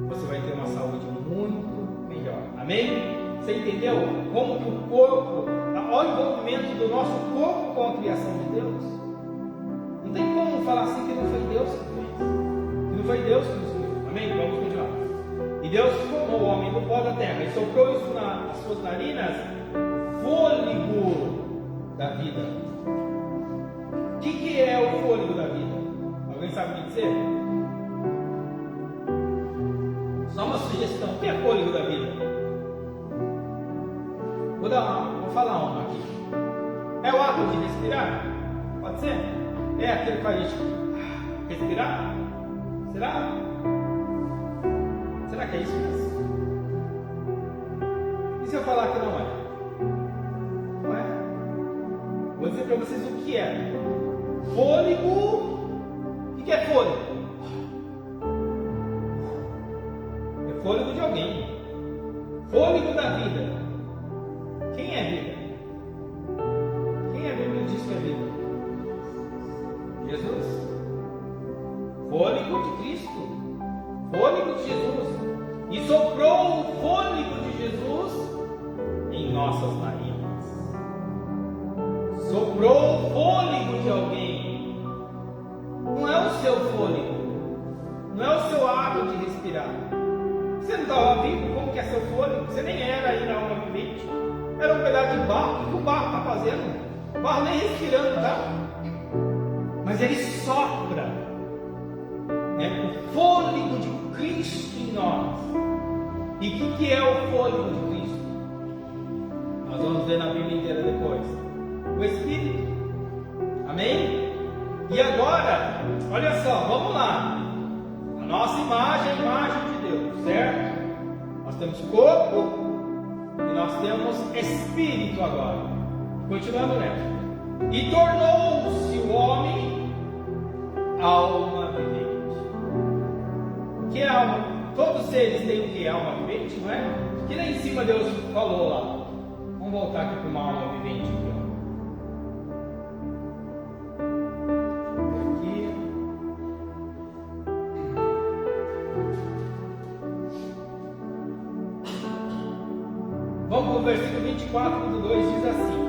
você vai ter uma saúde muito melhor. Amém? Você entendeu como que o corpo, olha o envolvimento do nosso corpo com a criação de Deus? Não tem como falar assim que não foi Deus que fez, que não foi Deus que nos criou. Amém? Vamos continuar. E Deus formou o homem do pó da terra e soprou isso nas suas narinas, fôlego da vida. O que é o fôlego da vida? Alguém sabe me dizer? Só uma sugestão. O que é fôlego da vida? Vou falar uma aqui. É o ato de respirar? Pode ser? É aquele que faz a gente respirar? Será? Será que é isso mesmo? E se eu falar que não é? Não é? Vou dizer para vocês o que é. Fôlego. O que é fôlego? É fôlego de alguém. Fôlego da vida. Quem é vida? Quem a Bíblia diz que é vida? Jesus. Fôlego de Cristo. Fôlego de Jesus. E soprou o fôlego de Jesus em nossas narinas. Soprou o fôlego de alguém. Não é o seu fôlego. Não é o seu ato de respirar. Você não estava vivo? Como que é seu fôlego? Você nem era aí na alma vivente. Era um pedaço de barro. O que o barro está fazendo? O barro nem respirando, tá? Mas ele sopra, né? O fôlego de Cristo em nós. E o que é o fôlego de Cristo? Nós vamos ver na Bíblia inteira depois. O Espírito. Amém? E agora, olha só, vamos lá. A nossa imagem é a imagem de Deus, certo? Nós temos corpo e nós temos espírito agora. Continuando nessa. E tornou-se o homem alma vivente. O que é alma? Todos eles têm o que? Alma vivente, não é? Que lá em cima Deus falou lá. Vamos voltar aqui para uma alma vivente aqui, ó. Vamos para o versículo 24 do 2, diz assim: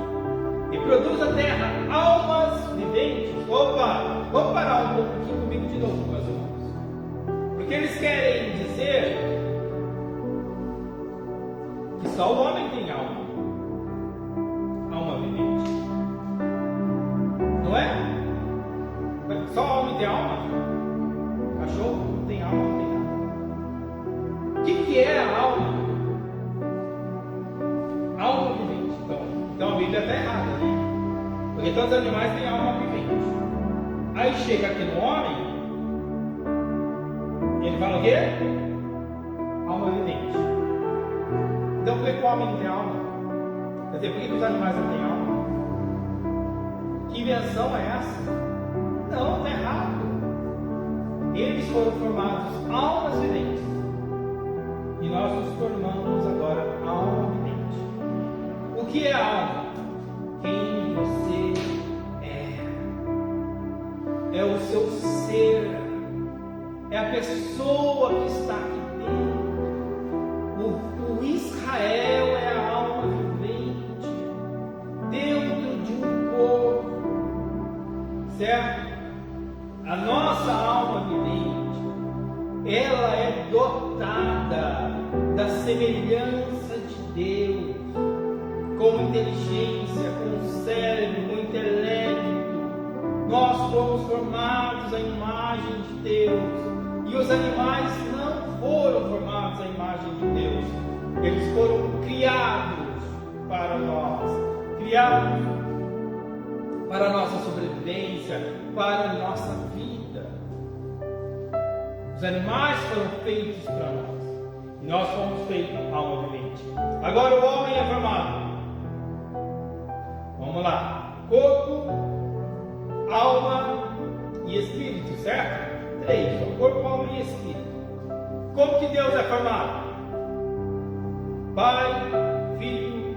e produz a terra almas viventes. Opa, vamos parar um pouco aqui comigo de novo, meus irmãos. Porque eles querem dizer que só o homem tem alma. Alma vivente. Não é? Só o homem tem alma? Cachorro não tem alma, não tem nada. O que é a alma? Alma vivente. Então a Bíblia está errada, né? Porque todos os animais têm alma vivente. Aí chega aqui no homem, ele fala o quê? Alma vivente. Então por que o homem não tem alma? Quer dizer, por que os animais não têm alma? Que invenção é essa? Não, está errado. Eles foram formados almas viventes. E nós nos tornamos agora alma vivente. O que é alma? Quem você é. É o seu ser a pessoa que está aqui dentro. O Israel é a alma vivente dentro de um corpo, certo? A nossa alma vivente, ela é dotada da semelhança de Deus, com inteligência, com cérebro, com intelecto. Nós fomos formados à imagem de Deus. E os animais não foram formados à imagem de Deus. Eles foram criados para nós, criados para a nossa sobrevivência, para a nossa vida. Os animais foram feitos para nós. E nós fomos feitos alma vivente. Agora o homem é formado. Vamos lá. Corpo, alma e espírito, certo? 3. Corpo, alma e espírito. Como que Deus é formado? Pai, Filho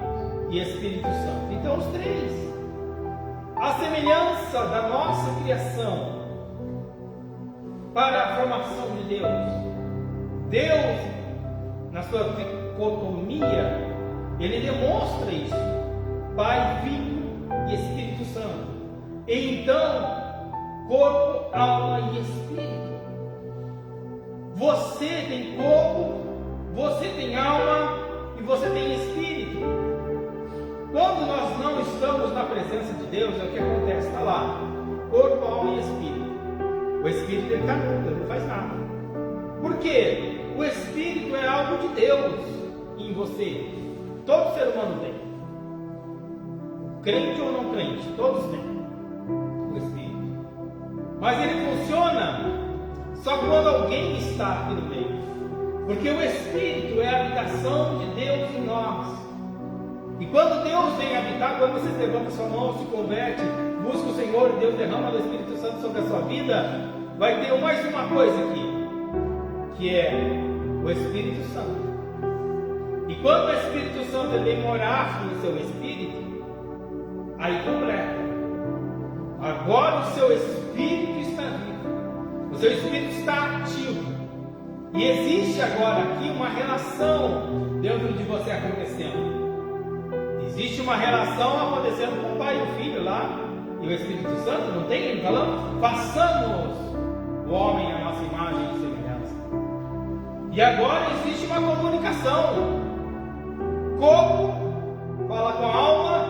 e Espírito Santo. Então os 3. A semelhança da nossa criação para a formação de Deus. Deus, na sua dicotomia, ele demonstra isso. Pai, Filho e Espírito Santo. E então, corpo, alma e espírito. Você tem corpo, você tem alma e você tem espírito. Quando nós não estamos na presença de Deus, é o que acontece, está lá, corpo, alma e espírito. O espírito está nulo, ele não faz nada. Por quê? O espírito é algo de Deus em você. Todo ser humano tem. Crente ou não crente, todos têm o espírito. Mas ele funciona só quando alguém está aqui no meio. Porque o espírito é a habitação de Deus em nós. E quando Deus vem habitar, quando você levanta sua mão, se converte, busca o Senhor, Deus derrama o Espírito Santo sobre a sua vida, vai ter mais uma coisa aqui, que é o Espírito Santo. E quando o Espírito Santo vem morar no seu espírito, aí completa. Agora o seu espírito está vivo, o seu espírito está ativo. E existe agora aqui uma relação dentro de você acontecendo. Existe uma relação acontecendo com o Pai e o Filho lá, e o Espírito Santo, não tem? Ele falando, façamos o homem a nossa imagem e semelhança. E agora existe uma comunicação. Corpo fala com a alma,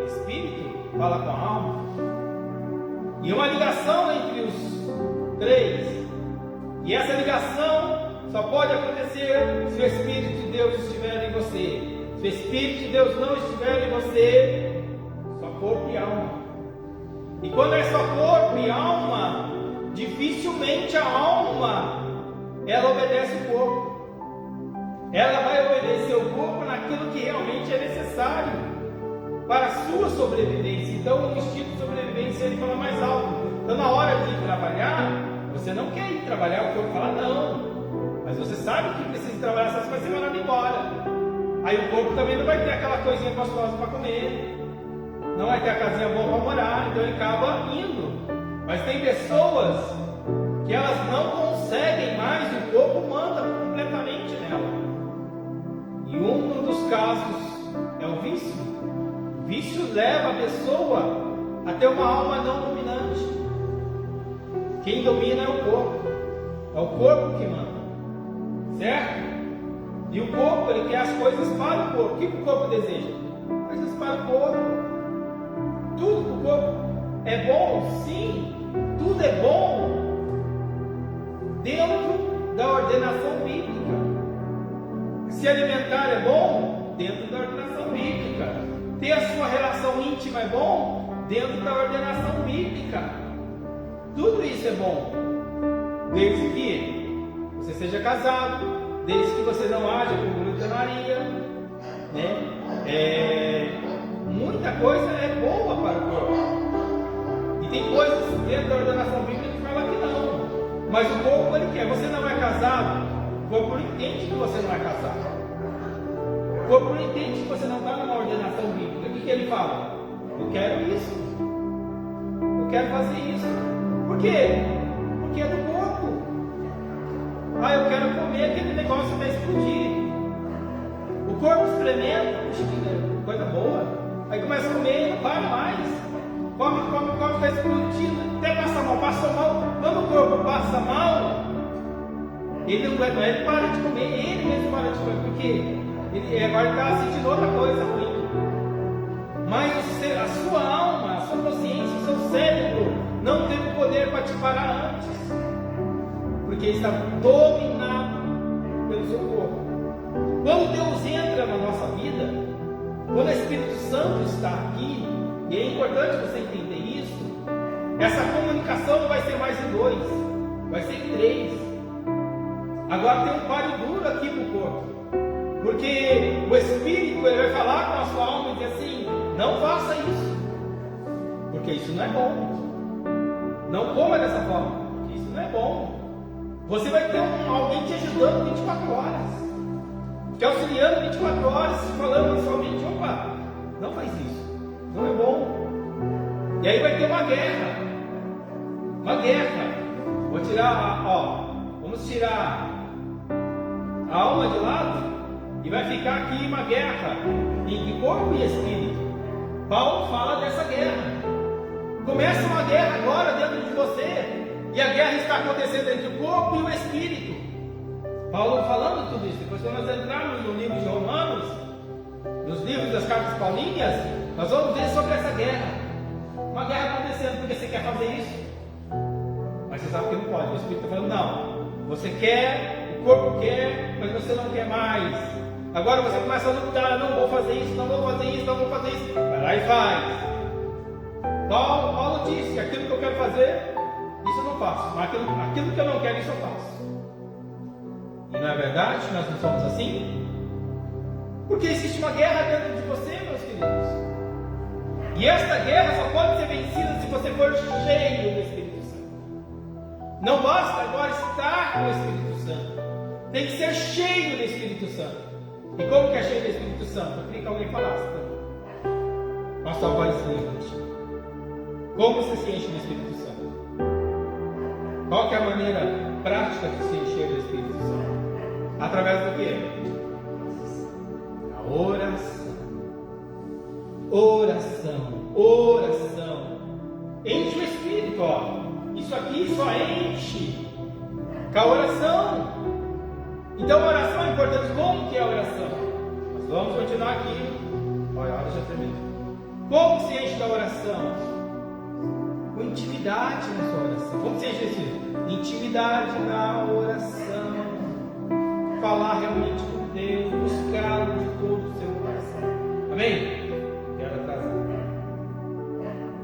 espírito fala com a alma. E uma ligação entre os 3. E essa ligação só pode acontecer se o Espírito de Deus estiver em você. Se o Espírito de Deus não estiver em você, só corpo e alma. E quando é só corpo e alma, dificilmente a alma ela obedece o corpo. Ela vai obedecer o corpo naquilo que realmente é necessário para a sua sobrevivência. Então o instinto de sobrevivência ele fala mais alto. Então na hora de trabalhar, você não quer ir trabalhar, o corpo fala não. Mas você sabe que precisa trabalhar, senão você vai ser mandado embora. Aí o corpo também não vai ter aquela coisinha gostosa para comer, não vai ter a casinha boa para morar, então ele acaba indo. Mas tem pessoas que elas não conseguem mais, o corpo manda completamente nela. E um dos casos é o vício. O vício leva a pessoa a ter uma alma não dominante. Quem domina é o corpo que manda, certo? E o corpo, ele quer as coisas para o corpo. O que o corpo deseja? Coisas para o corpo. Tudo para o corpo é bom? Sim. Tudo é bom dentro da ordenação bíblica. Se alimentar é bom? Dentro da ordenação bíblica. Ter a sua relação íntima é bom? Dentro da ordenação bíblica. Tudo isso é bom. Desde que você seja casado, desde que você não haja com muita Maria, né? Muita coisa é boa para o corpo. E tem coisas dentro da ordenação bíblica que fala que não. Mas o corpo ele quer. Você não é casado, o corpo não entende que você não é casado. O corpo não entende que você não está numa ordenação bíblica. O que ele fala? Eu quero isso. Eu quero fazer isso. Por quê? Porque é do corpo. Ah, eu quero comer, aquele negócio vai explodir. O corpo experimenta, puxa, que coisa boa. Aí começa a comer e não para mais. Come, vai explodindo, até passa mal. Quando o corpo passa mal, ele não aguenta, ele para de comer, ele mesmo para de comer, porque ele agora está sentindo outra coisa ruim. Mas a sua alma, a sua consciência, o seu cérebro não teve o poder para te parar antes, porque está dominado pelo seu corpo. Quando Deus entra na nossa vida, quando o Espírito Santo está aqui, e é importante você entender isso, essa comunicação não vai ser mais em 2, vai ser em 3. Agora tem um páreo duro aqui para o corpo, porque o Espírito ele vai falar com a sua alma e dizer assim: não faça isso, porque isso não é bom. Não coma dessa forma, porque isso não é bom. Você vai ter alguém te ajudando 24 horas, te auxiliando 24 horas, falando somente: opa, não faz isso, não é bom. E aí vai ter uma guerra. Vamos tirar a alma de lado e vai ficar aqui uma guerra entre corpo e espírito. Paulo fala dessa guerra. Começa uma guerra agora dentro de você, e a guerra está acontecendo entre o corpo e o espírito. Paulo falando tudo isso. Depois, quando nós entrarmos no livro de Romanos, nos livros das cartas paulinhas, nós vamos ver sobre essa guerra. Uma guerra acontecendo porque você quer fazer isso, mas você sabe que não pode. O Espírito está falando: não, você quer, o corpo quer, mas você não quer mais. Agora você começa a lutar: não vou fazer isso, não vou fazer isso, não vou fazer isso. Vai lá e faz. Paulo disse: aquilo que eu quero fazer, isso eu não faço, mas aquilo que eu não quero, isso eu faço. E não é verdade? Nós não somos assim? Porque existe uma guerra dentro de você, meus queridos. E esta guerra só pode ser vencida se você for cheio do Espírito Santo. Não basta agora estar com o Espírito Santo, tem que ser cheio do Espírito Santo. E como que é cheio do Espírito Santo? Eu queria que alguém falasse também. Pastor voz livre. Como você se enche do Espírito Santo? Qual que é a maneira prática de se encher do Espírito Santo? Através do quê? A oração. Enche o Espírito, ó. Isso aqui só enche com a oração. Então a oração é importante. Como que é a oração? Nós vamos continuar aqui. Olha, a hora já terminou. Como se enche da oração? Com intimidade na sua oração. Como se enche isso? Intimidade na oração. Falar realmente com Deus, buscá-lo de todo o seu coração. Amém?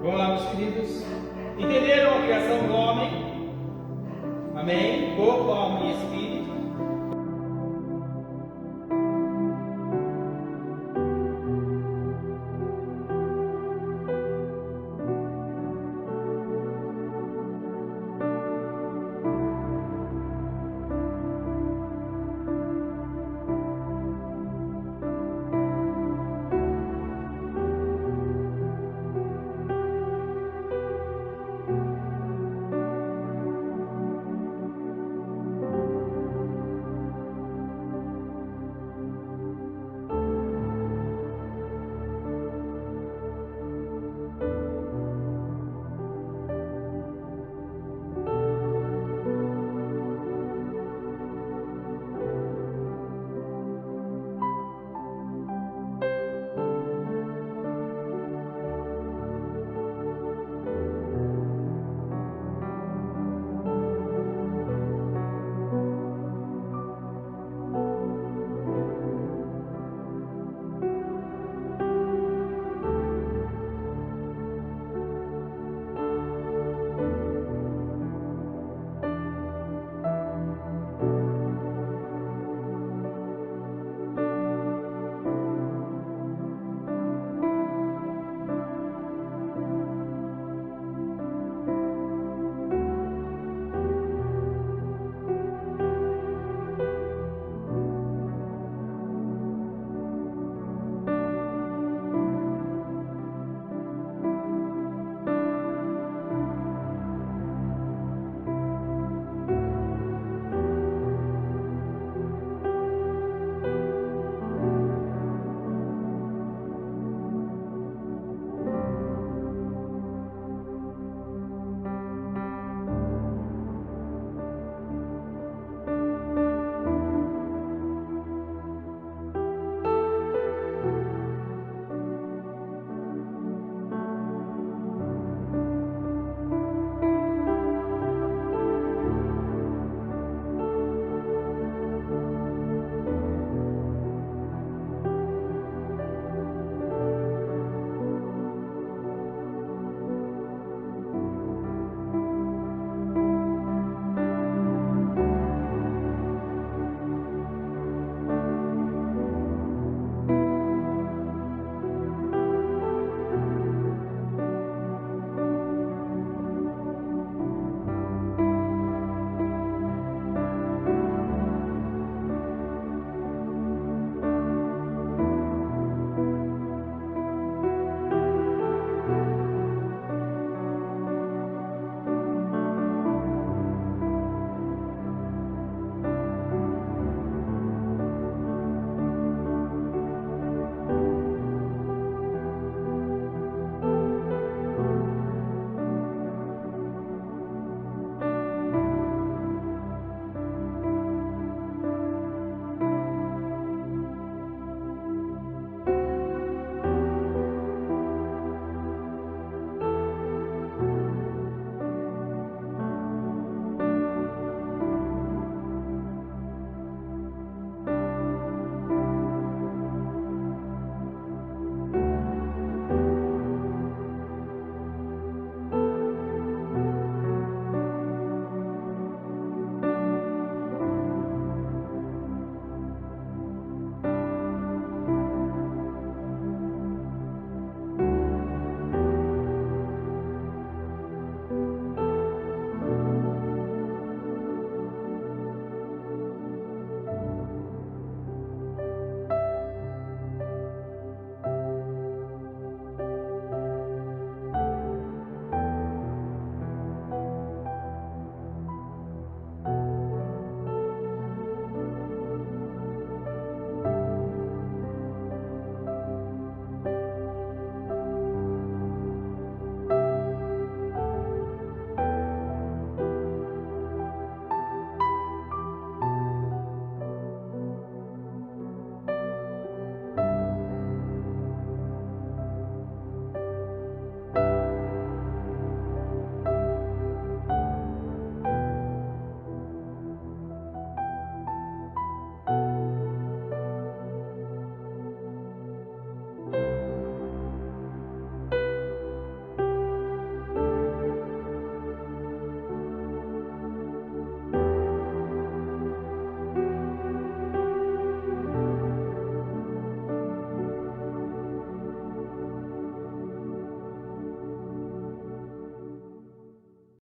Vamos lá, meus queridos. Entenderam a criação do homem? Amém? Corpo, alma e espírito.